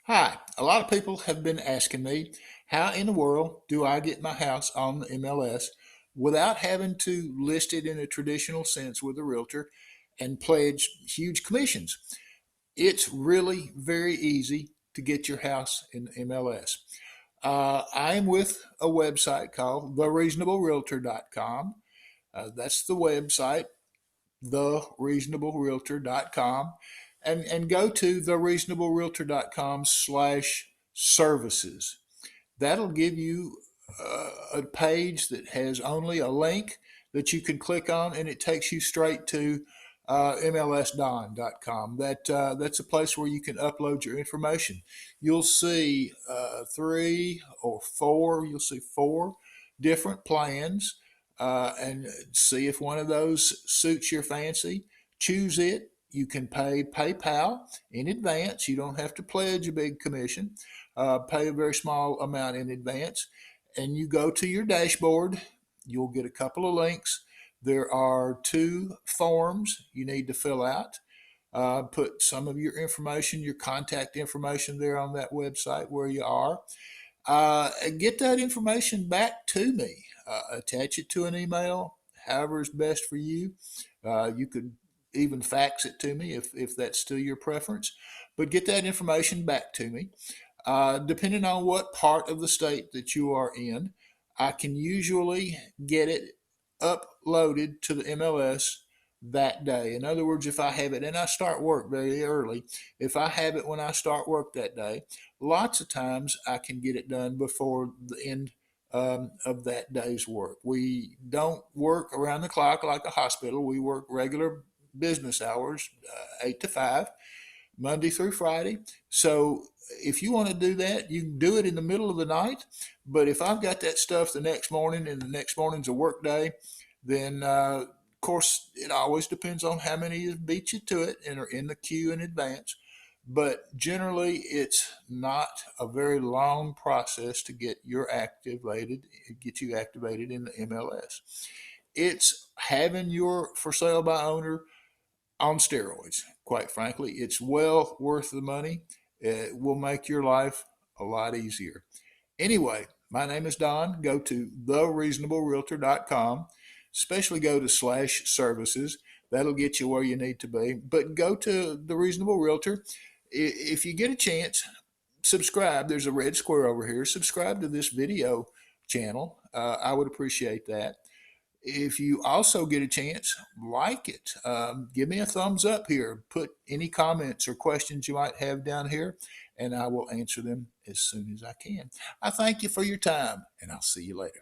Hi, a lot of people have been asking me, how in the world do I get my house on the MLS without having to list it in a traditional sense with a realtor and pledge huge commissions? It's really very easy to get your house in the MLS. I'm with a website called thereasonablerealtor.com. That's the website, thereasonablerealtor.com, and go to thereasonablerealtor.com/services. That'll give you a page that has only a link that you can click on, and it takes you straight to mlsdon.com. That's a place where you can upload your information. You'll see you'll see four different plans, and see if one of those suits your fancy. Choose it. You can pay PayPal in advance. You don't have to pledge a big commission. Pay a very small amount in advance, and you go to your dashboard. You'll get a couple of links. There are two forms you need to fill out. Put some of your information, your contact information there on that website where you are. Get that information back to me. Attach it to an email, however is best for you. You could even fax it to me if that's still your preference. But get that information back to me. Depending on what part of the state that you are in, I can usually get it uploaded to the MLS that day. In other words, if I have it and I start work very early, if I have it when I start work that day, lots of times I can get it done before the end of that day's work. We don't work around the clock like a hospital. We work regular business hours, 8 to 5, Monday through Friday. So if you want to do that, you can do it in the middle of the night. But if I've got that stuff the next morning and the next morning's a work day, then of course it always depends on how many beat you to it and are in the queue in advance. But generally, it's not a very long process to get you activated in the MLS. It's having your for sale by owner on steroids. Quite frankly, it's well worth the money. It will make your life a lot easier. Anyway, my name is Don. Go to thereasonablerealtor.com, especially go to /services. That'll get you where you need to be. But go to the Reasonable Realtor. If you get a chance, subscribe. There's a red square over here. Subscribe to this video channel. I would appreciate that. If you also get a chance, like it. Give me a thumbs up here. Put any comments or questions you might have down here, and I will answer them as soon as I can. I thank you for your time, and I'll see you later.